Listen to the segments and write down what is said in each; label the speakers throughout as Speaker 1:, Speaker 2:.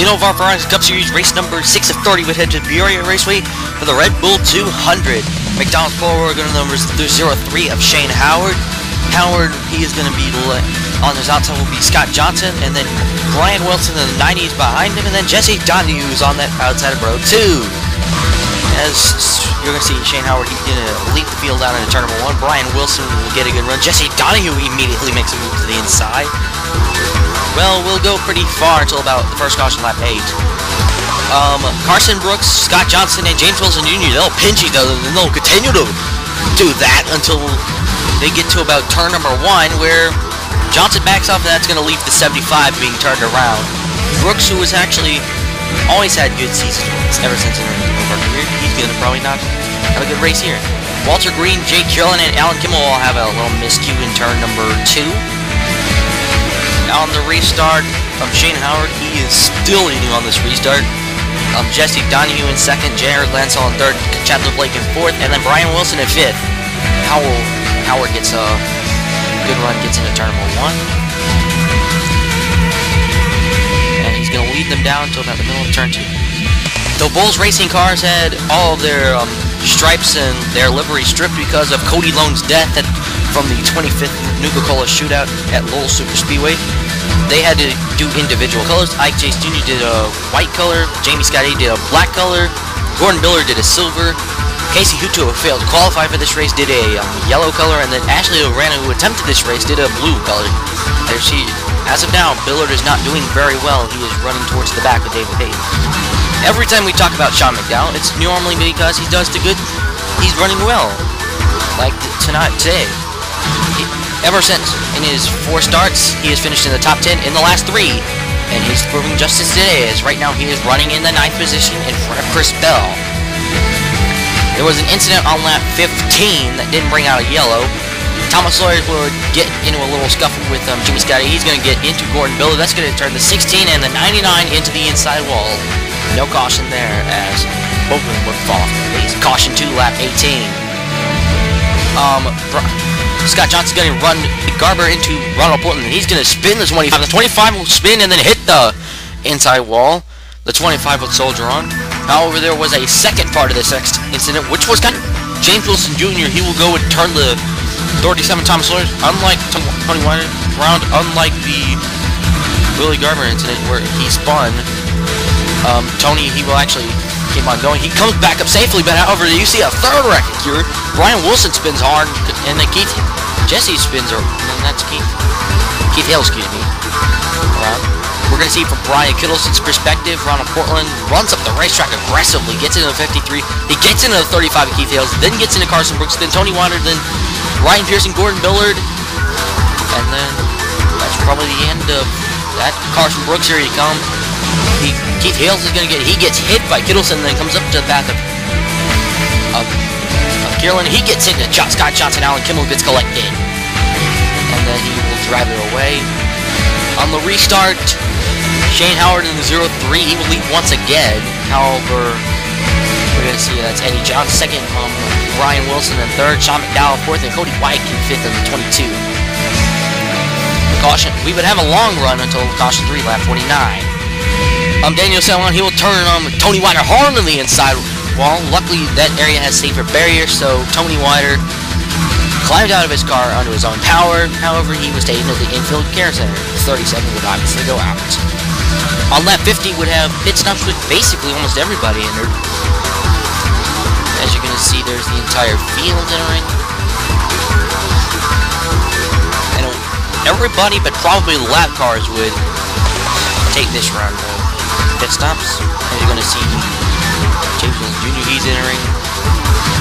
Speaker 1: The NOVAR Verizon Cup Series race number 6 of 30 would head to Peoria Raceway for the Red Bull 200. McDonald's forward going to numbers 03 of Shane Howard. Howard, he is going to be on his outside will be Scott Johnson, and then Brian Wilson in the 90s behind him, and then Jesse Donahue is on that outside of row 2. As you're going to see Shane Howard, he's going to leap the field out into turn number 1. Brian Wilson will get a good run. Jesse Donahue immediately makes a move to the inside. Well, we'll go pretty far until about the first caution lap 8. Carson Brooks, Scott Johnson, and James Wilson Jr., they'll pinch each other, and they'll continue to do that until they get to about turn number 1, where Johnson backs off, and that's going to leave the 75 being turned around. Brooks, who has actually always had good seasons ever since entering the NOVAR career, he's going to probably not have a good race here. Walter Green, Jake Carolyn, and Alan Kimmel all have a little miscue in turn number 2. On the restart of Shane Howard, he is still leading on this restart. Jesse Donahue in 2nd, Jared Lansall in 3rd, Chadler Blake in 4th, and then Brian Wilson in 5th. Howard gets a good run, gets into turn number 1. And he's going to lead them down until about the middle of turn 2. The Bulls racing cars had all of their stripes and their livery stripped because of Cody Lone's death from the 25th Nuka-Cola shootout at Lowell Super Speedway. They had to do individual colors. Ike Chase Jr. did a white color, Jamie Scott A. did a black color, Gordon Biller did a silver, Casey Huto, who failed to qualify for this race, did a yellow color, and then Ashley O'Rana, who attempted this race, did a blue color. As of now, Billard is not doing very well. He is running towards the back with David Payton. Every time we talk about Sean McDowell, it's normally because he does the good. He's running well, like today. Ever since in his 4 starts, he has finished in the top 10 in the last 3, and he's proving justice today, as right now he is running in the 9th position in front of Chris Bell. There was an incident on lap 15 that didn't bring out a yellow. Thomas Sawyer would get into a little scuffle with Jimmy Scotty. He's going to get into Gordon Biller. That's going to turn the 16 and the 99 into the inside wall. No caution there, as both of them would fall off the base. Caution 2, lap 18. Scott Johnson's going to run Garber into Ronald Portland. He's going to spin the 25. The 25 will spin and then hit the inside wall. The 25 will soldier on. However, there was a second part of this incident, which was kind of James Wilson Jr. He will go and turn the 37 Thomas Sawyer. Unlike Tony White round, unlike the Willie Garber incident where he spun, Tony, he will actually keep on going. He comes back up safely, but however, you see a third wreckage here. Brian Wilson spins hard, and then Jesse spins, and that's Keith Hale, excuse me. We're going to see from Brian Kittleson's perspective, Ronald Portland runs up the racetrack aggressively, gets into the 53, he gets into the 35 of Keith Hales, then gets into Carson Brooks, then Tony Water, then Ryan Pearson, Gordon Billard, and then that's probably the end of that. Carson Brooks, here he comes. Keith Hales is going to he gets hit by Kittleson, and then comes up to the back of Carolyn. He gets hit to Scott Johnson. Alan Kimmel gets collected, and then he will drive it away. On the restart, Shane Howard in the 03, he will lead once again. However, we're going to see that's Eddie John 2nd, Brian Wilson in 3rd, Sean McDowell 4th, and Cody White in 5th in the 22. Caution, we would have a long run until caution 3, lap 49. Daniel Salon, he will turn Tony Whiter hard on the inside wall. Luckily, that area has safer barriers, so Tony Whiter climbed out of his car under his own power. However, he was taken to the infield care center. 37 would obviously go out. On lap 50 would have pit stops with basically almost everybody entered. As you're going to see, there's the entire field entering. And everybody but probably lap cars would take this run. Pit stops. As you're going to see James Wilson Jr., he's entering.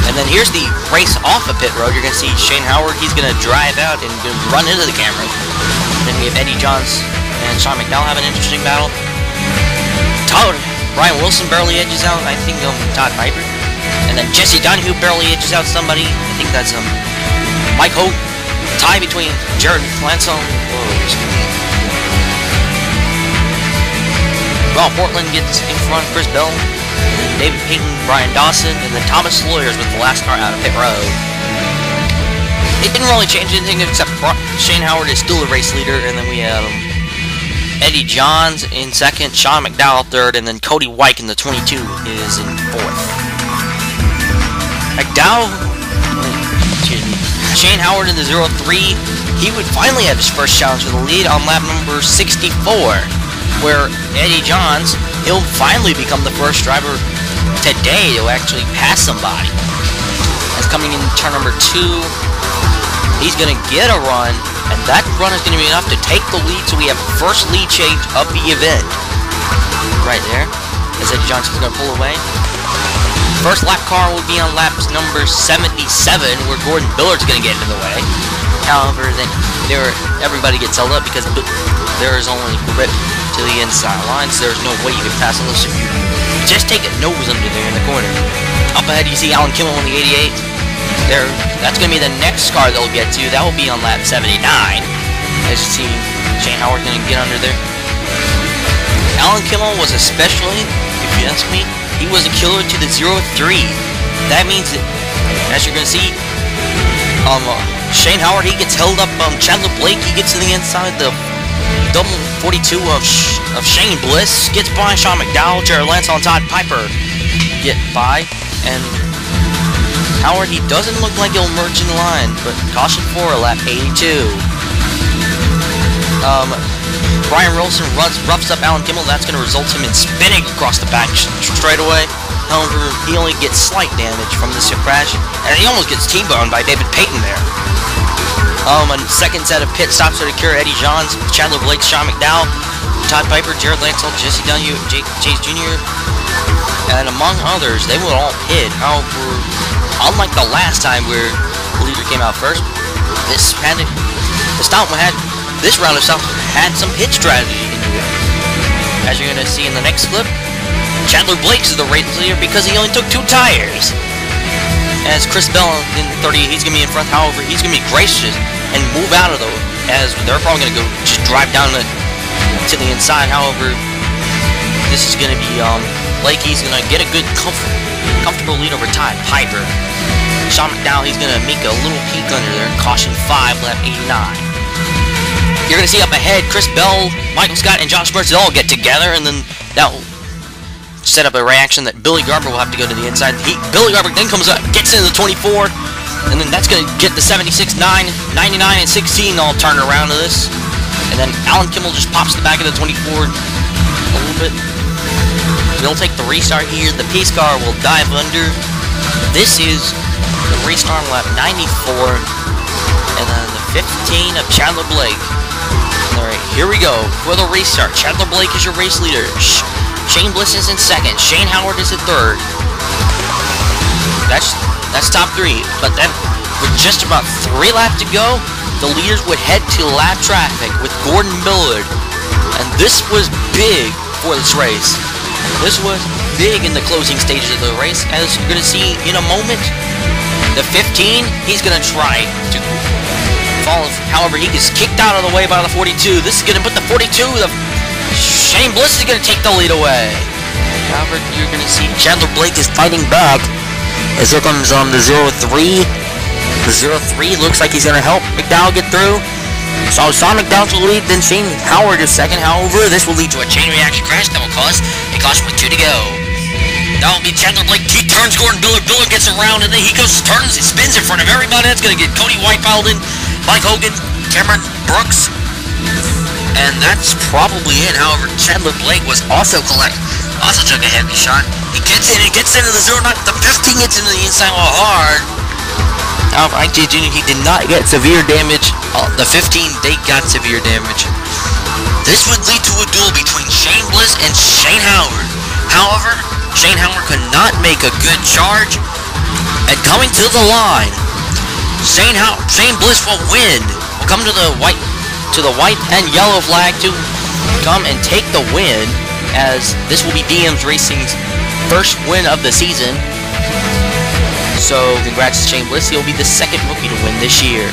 Speaker 1: And then here's the race off of pit road. You're going to see Shane Howard, he's going to drive out and run into the camera. Then we have Eddie Johns and Sean McDowell have an interesting battle. Brian Wilson barely edges out, I think, Todd Piper. And then Jesse Donahue barely edges out somebody. I think that's Mike Hope. Tie between Jared Lansall. Ron Portland gets in front of Chris Bell. And then David Payton, Brian Dawson, and then Thomas Sawyers with the last car out of pit road. It didn't really change anything except Shane Howard is still the race leader, and then we have Eddie Johns in second, Sean McDowell third, and then Cody White in the 22 is in fourth. McDowell, excuse me, Shane Howard in the 03. He would finally have his first challenge for the lead on lap number 64, where Eddie Johns, he'll finally become the first driver today to actually pass somebody. As coming in turn number 2, he's going to get a run, and that run is going to be enough to take the lead, so we have a first lead change of the event. Right there, as Eddie Johns is going to pull away. First lap car will be on lap number 77, where Gordon Billard's going to get in the way. However, then everybody gets held up because there is only grip to the inside lines. There's no way you can pass unless you just take a nose under there in the corner. Up ahead, you see Alan Kimmel on the 88. That's going to be the next car they'll get to. That will be on lap 79. As you see, Shane Howard's going to get under there. Alan Kimmel was especially, if you ask me, he was a killer to the 03. That means that, as you're going to see, Shane Howard, he gets held up. Chandler Blake, he gets to the inside. The double 42 of Shane Bliss gets by Sean McDowell. Jared Lance on Todd Piper get by. And Howard, he doesn't look like he'll merge in the line, but caution for lap 82. Brian Wilson roughs up Alan Kimmel. That's going to result him in spinning across the back straightaway. However, he only gets slight damage from this crash, and he almost gets T-boned by David Payton there. A second set of pit stops to occur. Eddie Johns, Chandler Blake, Sean McDowell, Todd Piper, Jared Lancel, Jesse Dunn, Chase Jr., and among others, they would all pit. However, unlike the last time where the leader came out first, this round of stop had some pit strategy into it. As you're going to see in the next clip, Chandler Blake's is the race leader because he only took 2 tires. As Chris Bell in 30, he's going to be in front. However, he's going to be gracious and move out of the, as they're probably going to go just drive down to the inside. However, this is going to be Blake. He's going to get a good comfortable lead over Todd Piper. Sean McDowell, he's going to make a little peek under there. Caution 5, lap 89. You're going to see up ahead, Chris Bell, Michael Scott, and Josh Mertz all get together, and then that will set up a reaction that Billy Garber will have to go to the inside. Billy Garber then comes up, gets into the 24, and then that's going to get the 76, 9, 99, and 16 all turned around to this. And then Alan Kimmel just pops the back of the 24 a little bit. We'll take the restart here. The pace car will dive under. This is the restart on lap 94, and then the 15 of Chandler Blake. Alright, here we go for the restart. Chandler Blake is your race leader. Shane Bliss is in second. Shane Howard is in third. That's top 3. But then, with just about 3 laps to go, the leaders would head to lap traffic with Gordon Billard. And this was big for this race. This was big in the closing stages of the race, as you're going to see in a moment. The 15, he's going to try to fall. However, he gets kicked out of the way by the 42. This is going to put the 42, Shane Bliss is going to take the lead away. However, you're going to see Chandler Blake is fighting back. As here comes the 03. The 03 looks like he's going to help McDowell get through. So Sean McDowell will lead, then Shane Howard is second. However, this will lead to a chain reaction crash that will cause a caution with 2 to go. That will be Chandler Blake. He turns Gordon Billard. Billard gets around, and then he goes, turns, he spins in front of everybody. That's going to get Cody White piled in, Mike Hogan, Cameron Brooks. And that's probably it. However, Chandler Blake was also took a heavy shot. He gets into the 09. The 15 gets into the inside wall hard. However, IJ Jr., he did not get severe damage. The 15, they got severe damage. This would lead to a duel between Shane Bliss and Shane Howard. However, Shane Howard could not make a good charge. And coming to the line, Shane Bliss will win. Will come to the white and yellow flag to come and take the win, as this will be DM's Racing's first win of the season. So congrats to Shane Bliss. He'll be the second rookie to win this year.